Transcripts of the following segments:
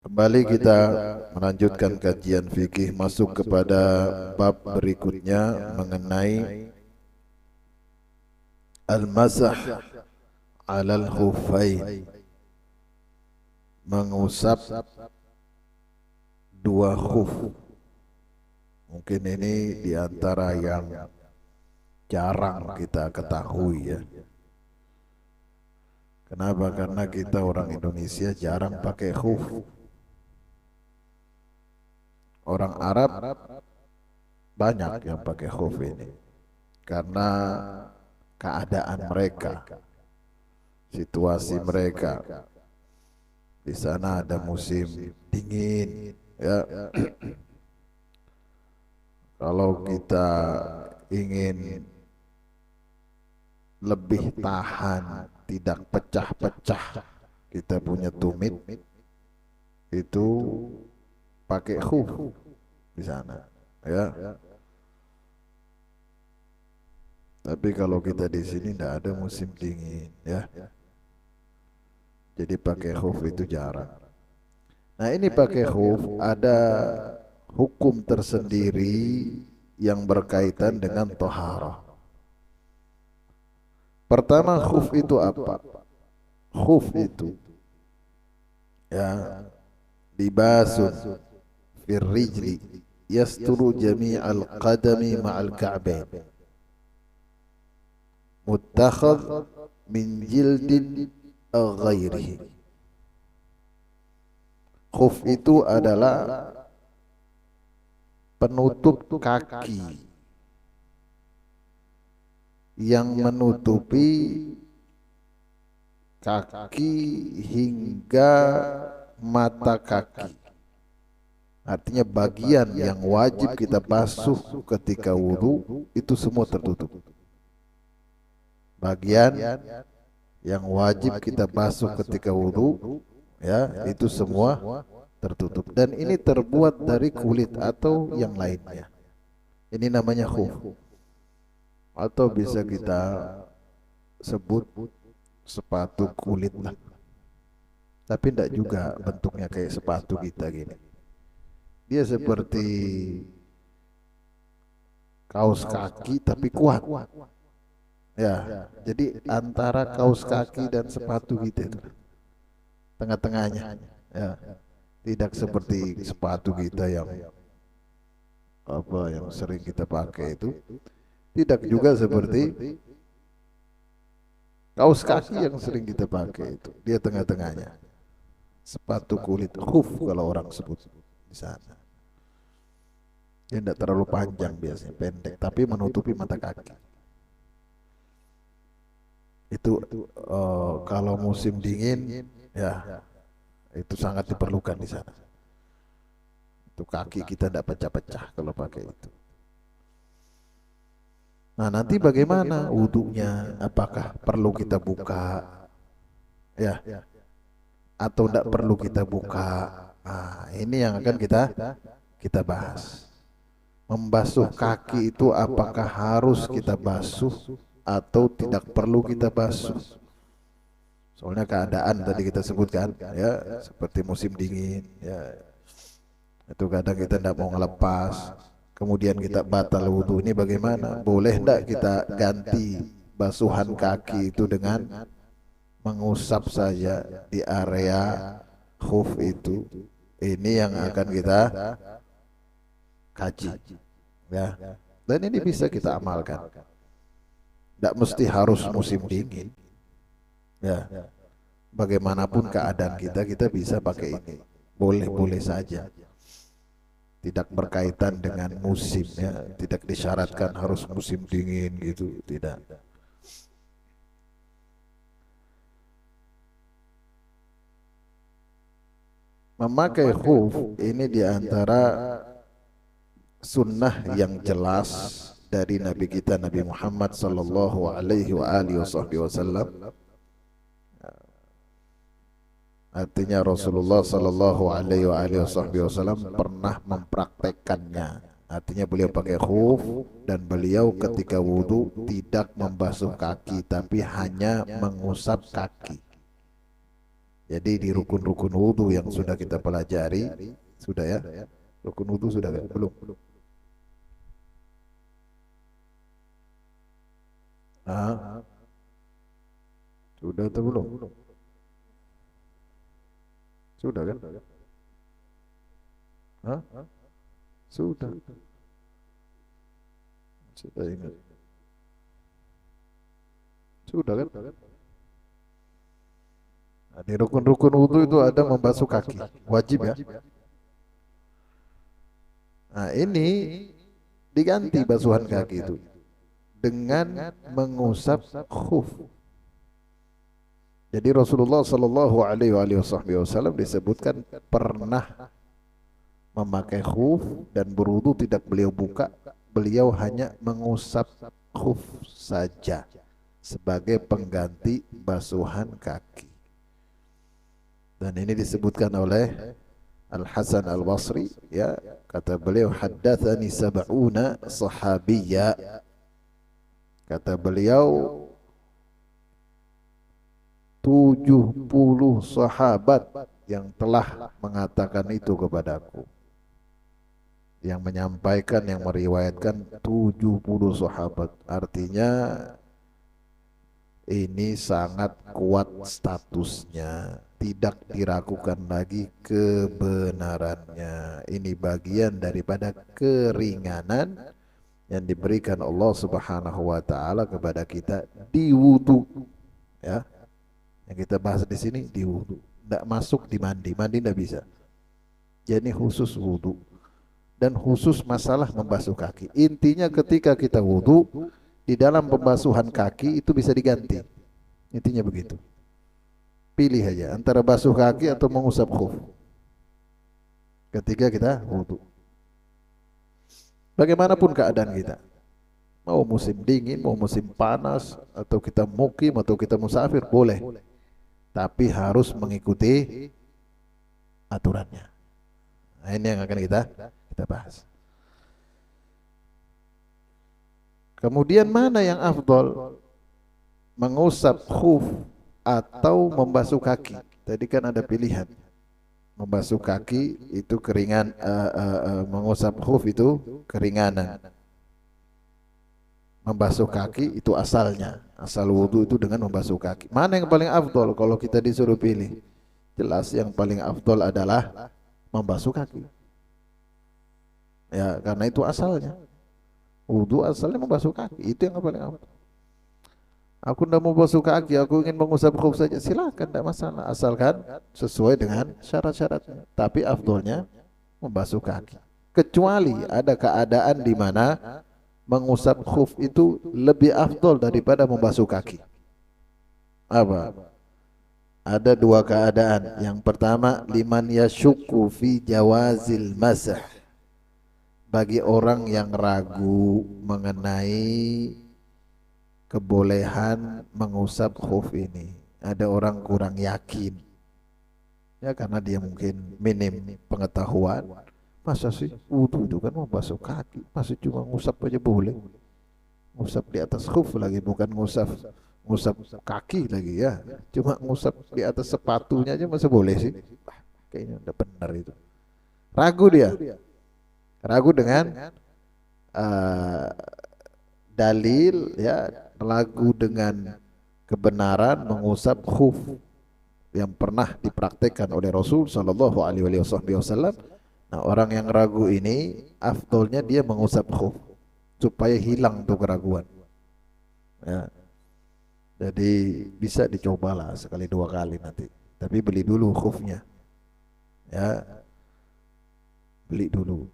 Kembali kita melanjutkan kajian fikih masuk kepada bab berikutnya mengenai al-masah 'alal khuffain, mengusap dua khuf. Mungkin ini diantara yang jarang kita ketahui ya. Kenapa? Karena kita orang Indonesia jarang pakai khuf. Orang Arab banyak yang pakai khuf ini karena keadaan mereka, situasi mereka. Di sana ada musim dingin, ya. Kalau kita ingin lebih tahan, tidak pecah-pecah, kita punya tumit itu pakai khuf di sana, ya. Tapi kalau kita di sini tidak ada musim dingin, ya. Jadi pakai khuf itu jarang. Nah, ini pakai khuf ada hukum tersendiri yang berkaitan dengan toharah. Pertama, khuf itu apa? Khuf itu ya libasun fir rijli yasturu jami'al qadami ma'al ka'bain muttakhadh min jildin ghairihi. Khuf itu adalah penutup kaki yang menutupi kaki hingga mata kaki. Artinya bagian yang wajib kita basuh ketika wudhu itu semua tertutup. Bagian yang wajib kita basuh ketika wudhu, ya, itu semua tertutup. Dan ini terbuat dari kulit atau yang lainnya. Ini namanya khuf. Atau bisa kita sebut sepatu kulit lah. Tapi tidak juga bentuknya kayak sepatu kita gini. Dia seperti kaos kaki tapi kuat. Ya, jadi antara kaos kaki dan sepatu kita itu tengah-tengahnya. Ya, tidak seperti sepatu kita yang apa yang sering kita pakai itu. Tidak juga seperti kaos kaki yang sering kita pakai itu. Dia tengah-tengahnya. Sepatu kulit khuf kalau orang sebut di sana. Dia tidak terlalu panjang biasanya, pendek, tapi menutupi mata kaki. Itu kalau musim dingin, ya itu sangat diperlukan di sana. Itu kaki kita tidak pecah-pecah kalau pakai itu. Nah, nanti bagaimana wudunya? Apakah perlu kita buka, ya, atau tidak perlu kita buka? Nah, ini yang akan kita bahas. Membasuh kaki itu apakah harus kita basuh atau tidak perlu kita basuh? Soalnya keadaan tadi kita sebutkan, ya, seperti musim dingin, ya, itu kadang kita tidak mau ngelepas, kemudian kita batal wudhu. Ini bagaimana? Boleh tidak kita ganti basuhan kaki itu dengan mengusap saja di area khuf itu? Ini yang akan kita kaji, ya. Dan ini bisa kita amalkan. Tidak mesti harus musim dingin, ya. Bagaimanapun keadaan kita bisa pakai ini. Boleh-boleh saja. Tidak berkaitan dengan musim, ya. Tidak disyaratkan harus musim dingin gitu, tidak. Memakai khuf ini diantara sunnah yang jelas dari Nabi kita Nabi Muhammad sallallahu alaihi wa alihi wasallam. Artinya Rasulullah sallallahu alaihi wa alihi wasallam pernah mempraktekannya. Artinya beliau pakai khuf dan beliau ketika wudu tidak membasuh kaki tapi hanya mengusap kaki. Jadi di rukun-rukun wudu yang sudah kita pelajari, sudah ya? Rukun wudu sudah kan? Belum? Ah, sudah atau belum? Sudah kan? Hah? Sudah. Sudah ingat. Sudah kan? Nah, di rukun-rukun wudu itu ada membasuh kaki, wajib ya. Nah, ini diganti basuhan kaki itu dengan mengusap khuf. Jadi Rasulullah Shallallahu Alaihi Wasallam disebutkan pernah memakai khuf dan berwudu tidak beliau buka, beliau hanya mengusap khuf saja sebagai pengganti basuhan kaki. Dan ini disebutkan oleh Al Hasan Al Basri, ya, kata beliau, haddatsani sab'una sahabiyya, kata beliau 70 sahabat yang telah mengatakan itu kepadaku. Yang menyampaikan, yang meriwayatkan 70 sahabat. Artinya ini sangat kuat statusnya, tidak diragukan lagi kebenarannya. Ini bagian daripada keringanan yang diberikan Allah Subhanahu wa taala kepada kita di wudu, ya. Yang kita bahas di sini di wudu, tidak masuk di mandi, mandi tidak bisa. Jadi khusus wudu dan khusus masalah membasuh kaki. Intinya ketika kita wudu, di dalam pembasuhan kaki itu bisa diganti. Intinya begitu. Pilih aja antara basuh kaki atau mengusap khuf ketika kita wudu. Bagaimanapun keadaan kita, mau musim dingin, mau musim panas, atau kita mukim, atau kita musafir, boleh. Tapi harus mengikuti aturannya. Nah, ini yang akan kita bahas. Kemudian mana yang afdol? Mengusap khuf atau membasuh kaki? Tadi kan ada pilihan. Membasuh kaki itu keringan, mengusap khuf itu keringanan. Membasuh kaki itu asalnya, asal wudu itu dengan membasuh kaki. Mana yang paling afdol kalau kita disuruh pilih? Jelas yang paling afdol adalah membasuh kaki. Ya, karena itu asalnya. Wudu asalnya membasuh kaki, itu yang paling afdol. Aku tidak mau basuh kaki, aku ingin mengusap khuf saja, silakan, tidak masalah, asalkan sesuai dengan syarat-syaratnya. Tapi afdolnya membasuh kaki. Kecuali ada keadaan di mana mengusap khuf itu lebih afdol daripada membasuh kaki. Apa? Ada dua keadaan. Yang pertama, liman yashukku fi jawazil masah. Bagi orang yang ragu mengenai kebolehan mengusap khuf ini. Ada orang kurang yakin, ya, karena dia mungkin minim pengetahuan. Masa sih wudu itu kan mau basuh kaki, masa cuma ngusap aja boleh? Ngusap di atas khuf lagi, bukan ngusap kaki lagi, ya. Cuma ngusap di atas sepatunya aja masa boleh sih? Kayaknya udah benar itu. Ragu dia. Ragu dengan dalil, ya, ragu dengan kebenaran mengusap khuf yang pernah dipraktekkan oleh Rasul Shallallahu Alaihi Wasallam. Nah, orang yang ragu ini afdolnya dia mengusap khuf supaya hilang tuh keraguan. Ya. Jadi bisa dicobalah sekali dua kali nanti. Tapi beli dulu khufnya. Ya. Beli dulu.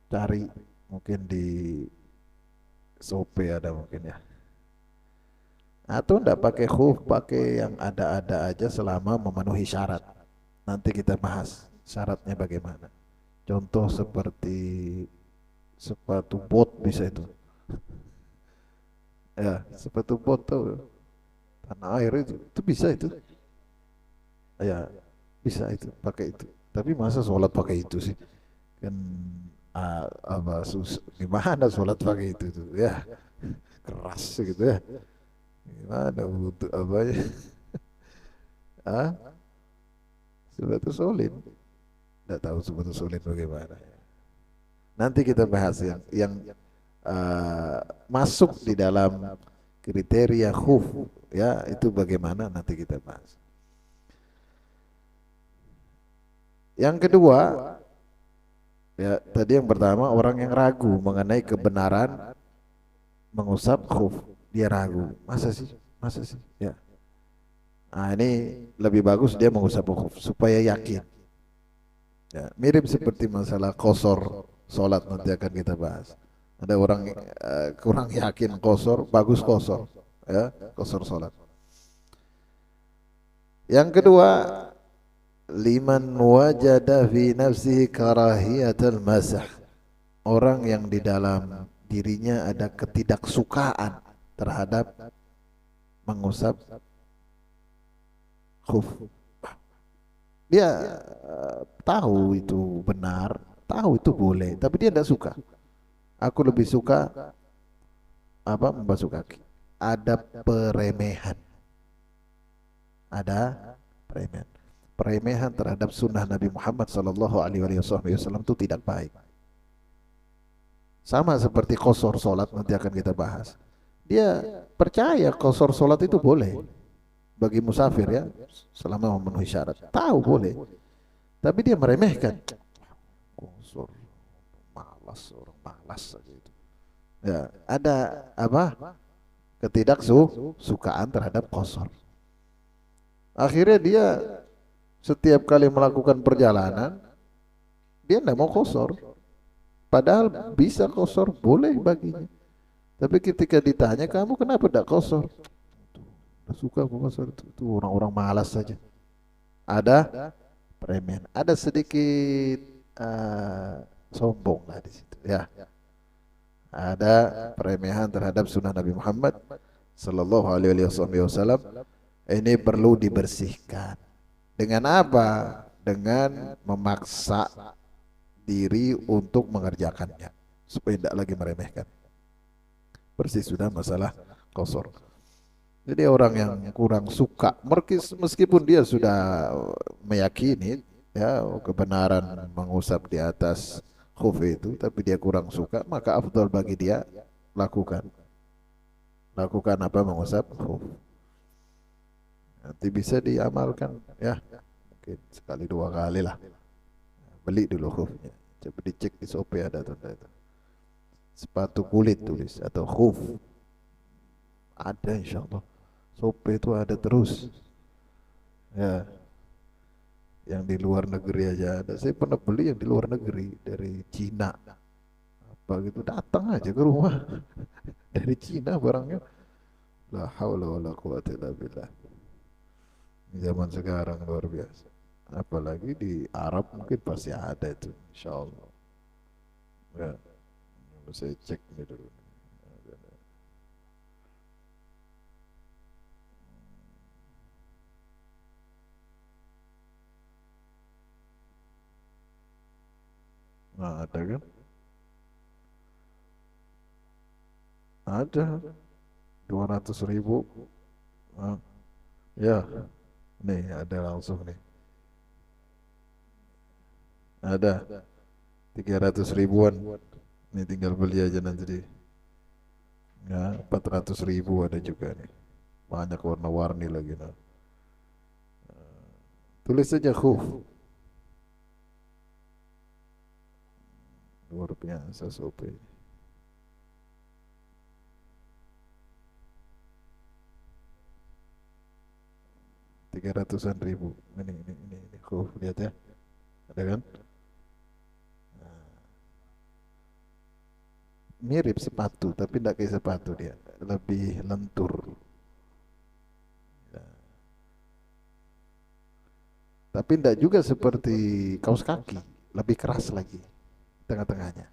Cari mungkin di Shopee ada mungkin, ya. Atau enggak pakai khuf, pakai yang ada-ada aja selama memenuhi syarat. Nanti kita bahas syaratnya bagaimana. Contoh seperti sepatu bot bisa itu. Ya, sepatu bot tuh tanah air itu bisa itu. Ya, bisa itu, pakai itu. Tapi masa sholat pakai itu sih? Kan gimana sholat pakai itu tuh, ya. Keras gitu, ya. Gimana butuh apa ya? Ah, sepatu solid. Tidak tahu sepatu solid bagaimana. Nanti kita bahas yang masuk di dalam kriteria khuf, ya itu bagaimana nanti kita bahas. Yang kedua, ya tadi yang pertama orang yang ragu mengenai kebenaran mengusap khuf, dia ragu, masa sih, ya. Nah ini lebih bagus dia mengusap khuf supaya yakin. Ya, mirip seperti masalah kosor sholat nanti akan kita bahas. Ada orang kurang yakin kosor, bagus kosor, ya kosor sholat. Yang kedua, liman wajada fi nafsihi karahiyatal masah. Orang yang di dalam dirinya ada ketidaksukaan terhadap mengusap khuf. Dia tahu itu benar, tahu itu boleh, tapi dia tidak suka. Aku lebih suka apa membasuh kaki. Ada peremehan, ada peremehan. Peremehan terhadap sunnah Nabi Muhammad Sallallahu Alaihi Wasallam itu tidak baik. Sama seperti kosor solat nanti akan kita bahas. Dia percaya kosor solat itu boleh bagi musafir ya, selama memenuhi syarat. Tahu boleh, tapi dia meremehkan. Kosor, malas, orang malas saja itu. Ya, ada apa? Ketidaksukaan terhadap kosor. Akhirnya dia setiap kali melakukan perjalanan, dia tidak mau kosor. Padahal bisa kosor, boleh baginya. Tapi ketika ditanya, kamu kenapa tidak kosor? Tidak suka aku kosor, itu orang-orang malas saja. Ada premen, ada sedikit sombong lah di situ. Ya, ada peremehan terhadap sunnah Nabi Muhammad Sallallahu Alaihi Wasallam. Ini perlu dibersihkan. Dengan apa? Dengan memaksa diri untuk mengerjakannya supaya tidak lagi meremehkan. Bersih sudah masalah kosor. Jadi orang yang kurang suka, meskipun dia sudah meyakini ya kebenaran mengusap di atas khuf itu, tapi dia kurang suka, maka afdal bagi dia lakukan. Lakukan apa? Mengusap khuf. Nanti bisa diamalkan ya, mungkin sekali dua kali lah. Beli dulu khufnya, coba dicek di Shopee ada tanda itu. Sepatu kulit tulis atau khuf, ada insya Allah. Shopee itu ada terus ya, yang di luar negeri aja ada. Saya pernah beli yang di luar negeri dari Cina apa gitu, datang aja ke rumah dari Cina barangnya. La haula wala quwata illa billah. Zaman sekarang luar biasa. Apalagi di Arab mungkin pasti ada itu, insya Allah. Ya, saya cek ini dulu. Nah, ada kan? Ada 200.000. Nah, ya, nih ada langsung nih. Ada 300 ribuan. Ini tinggal beli aja nanti di. Ya, 400.000 ada juga nih. Banyak warna-warni lagi nah. Tulis saja khuf. Luar biasa sope. 300-an ribu. Ini khuf, lihat ya. Ada kan? Mirip sepatu tapi tidak kayak sepatu, dia lebih lentur ya. Tapi tidak juga seperti kaos kaki, lebih keras lagi tengah-tengahnya.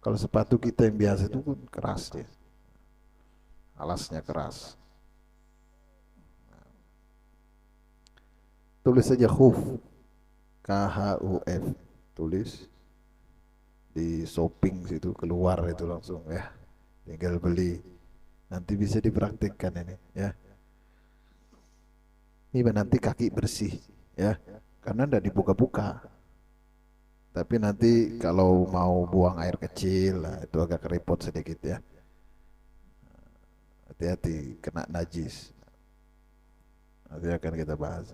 Kalau sepatu kita yang biasa itu pun keras dia, alasnya keras. Tulis saja khuf, KHUF, tulis di shopping situ, keluar itu langsung ya, tinggal beli. Nanti bisa dipraktikkan ini ya. Ini nanti kaki bersih ya, karena ndak dibuka-buka. Tapi nanti kalau mau buang air kecil lah, itu agak repot sedikit ya. Hati-hati kena najis. Nanti akan kita bahas.